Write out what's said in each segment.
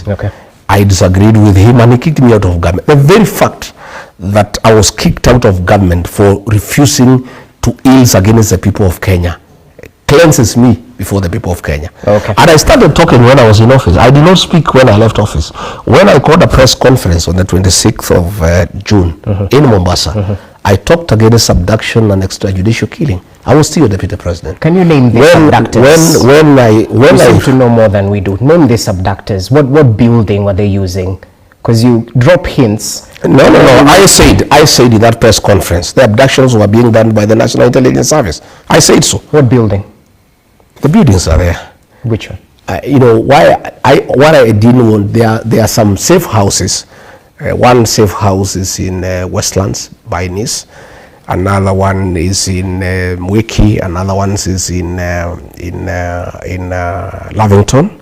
Okay. I disagreed with him and he kicked me out of government. The very fact that I was kicked out of government for refusing to ills against the people of Kenya cleanses me before the people of Kenya. Okay. And I started talking when I was in office. I did not speak when I left office. When I called a press conference on the 26th of June in Mombasa, I talked against abduction and extrajudicial killing. I was still deputy president. Can you name these abductors? When you seem to know more than we do. Name these abductors. What building were they using? Because you drop hints. No. I said in that press conference, the abductions were being done by the National Intelligence Service. I said so. What building? The buildings are there. Which one? You know, what I didn't want, there are some safe houses. One safe house is in Westlands by Nice. Another one is in Mwiki. Another one is in Lavington.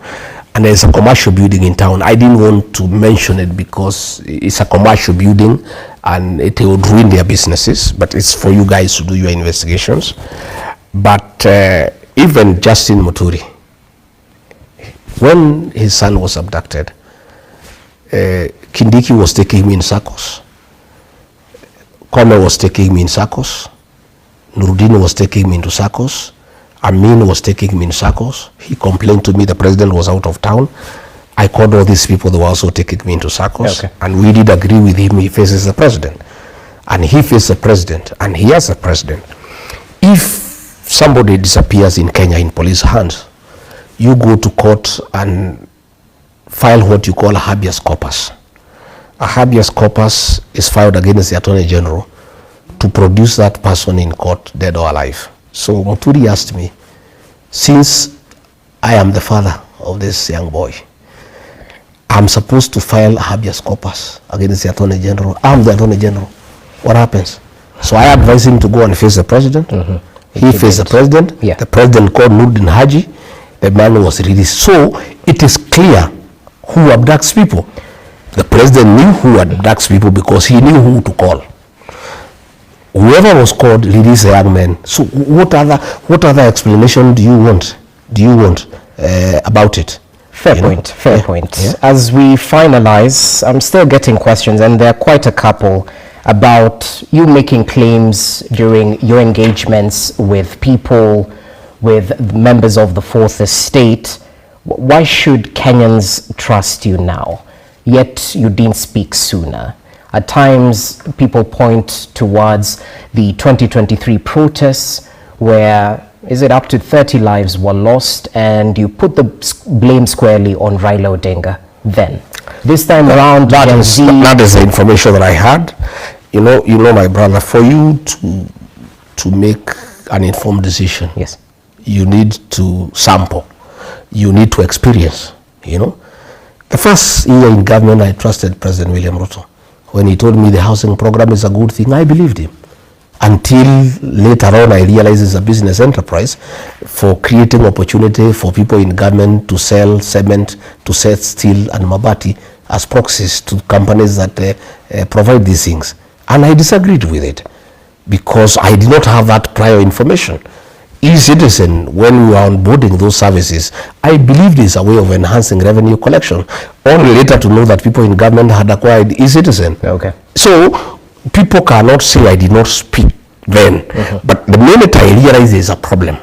And there's a commercial building in town. I didn't want to mention it because it's a commercial building and it would ruin their businesses. But it's for you guys to do your investigations. But even Justin Muturi, when his son was abducted, Kindiki was taking me in circles. Kome was taking me in circles. Nurudini was taking me into circles. Amin was taking me in circles. He complained to me the president was out of town. I called all these people, they were also taking me into circles. Okay. And we did agree with him, he faces the president. And he faces the president, and he has a president. If somebody disappears in Kenya in police hands, you go to court and file what you call a habeas corpus. A habeas corpus is filed against the Attorney General to produce that person in court, dead or alive. So Muturi asked me, since I am the father of this young boy, I'm supposed to file a habeas corpus against the Attorney General. I'm the Attorney General. What happens? So I advised him to go and face the president. He faced the president. Yeah. The president called Nurdin Haji. The man was released. So it is clear who abducts people. The president knew who abducts people because he knew who to call. Whoever was called released the young man. So what other explanation do you want about it? Fair point. Yeah. As we finalize, I'm still getting questions, and there are quite a couple, about you making claims during your engagements with people, with members of the Fourth Estate. Why should Kenyans trust you now? Yet you didn't speak sooner. At times, people point towards the 2023 protests where, is it up to 30 lives were lost, and you put the blame squarely on Raila ODINGA then. This time around, that is the information that I had. You know, my brother, for you to make an informed decision, yes, you need to sample, you need to experience, you know. The first year in government, I trusted President William Ruto. When he told me the housing program is a good thing, I believed him. Until later on, I realized it's a business enterprise for creating opportunity for people in government to sell cement, to sell steel and mabati as proxies to companies that provide these things. And I disagreed with it because I did not have that prior information. E-Citizen, when we were onboarding those services, I believed it's a way of enhancing revenue collection. Only later to know that people in government had acquired E-Citizen. Okay. So people cannot say I did not speak then. But the minute I realized there's a problem,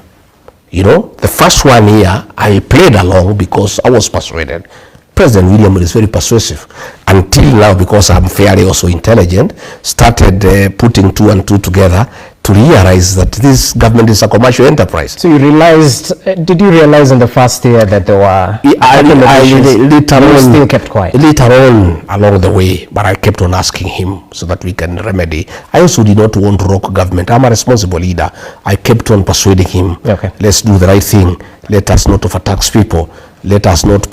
you know, the first 1 year I played along because I was persuaded. President William is very persuasive. Until now, because I'm fairly also intelligent, started putting 2 and 2 together to realize that this government is a commercial enterprise. So you realized, did you realize in the first year that there were I still kept quiet? Later on along the way, but I kept on asking him so that we can remedy. I also did not want to rock government. I'm a responsible leader. I kept on persuading him, okay, let's do the right thing. Let us not overtax people. Let us not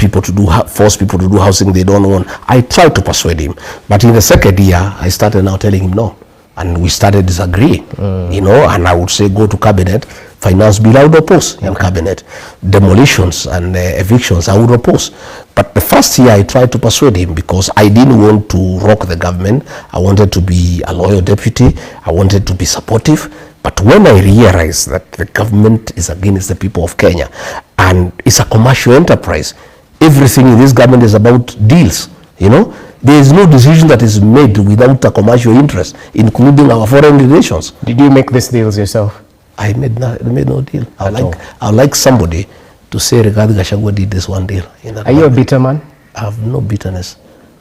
force people to do housing they don't want. I tried to persuade him. But in the second year, I started now telling him no. And we started disagreeing, you know, and I would say go to cabinet, finance bill I would oppose in cabinet. Demolitions and evictions I would oppose. But the first year I tried to persuade him because I didn't want to rock the government. I wanted to be a loyal deputy. I wanted to be supportive. But when I realized that the government is against the people of Kenya and it's a commercial enterprise, everything in this government is about deals, you know. There is no decision that is made without a commercial interest, including our foreign relations. Did you make these deals yourself? I made no deal. I would like somebody to say, regarding Gachagua did this one deal. Are you a bitter man? I have no bitterness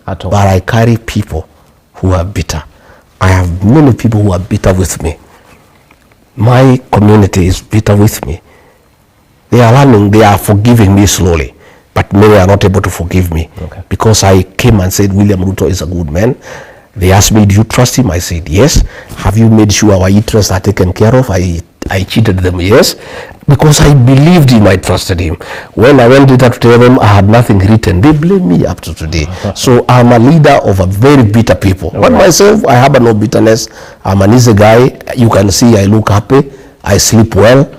at all. But I carry people who are bitter. I have many people who are bitter with me. My community is bitter with me. They are learning, they are forgiving me slowly, but many are not able to forgive me. Okay. Because I came and said, William Ruto is a good man. They asked me, do you trust him? I said, yes. Have you made sure our interests are taken care of? I cheated them, yes. Because I believed him, I trusted him. When I went later to tell them I had nothing written, they blame me up to today. So I'm a leader of a very bitter people. But myself, I have no bitterness. I'm an easy guy. You can see I look happy. I sleep well.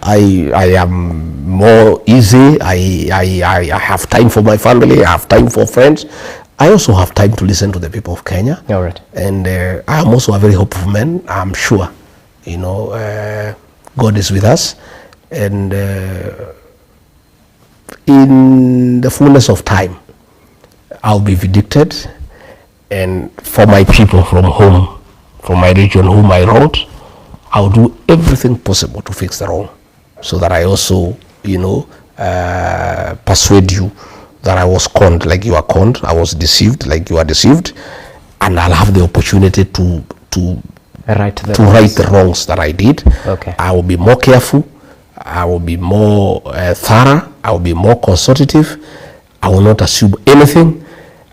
I am more easy. I have time for my family. I have time for friends. I also have time to listen to the people of Kenya. All right. And I am also a very hopeful man. I'm sure, you know, God is with us. And in the fullness of time, I'll be vindicated. And for my people from home, from my region whom I wronged, I'll do everything possible to fix the wrong. So that I also, you know, persuade you that I was conned like you are conned. I was deceived like you are deceived. And I'll have the opportunity to right the wrongs that I did. Okay. I will be more careful. I will be more thorough. I will be more consultative. I will not assume anything.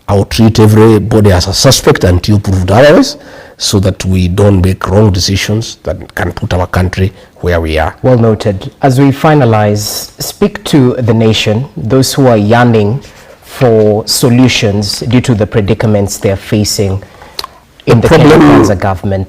I will treat everybody as a suspect until proved otherwise, so that we don't make wrong decisions that can put our country where we are. Well noted. As we finalize, speak to the nation, those who are yearning for solutions due to the predicaments they're facing in the Kenya Kwanza government.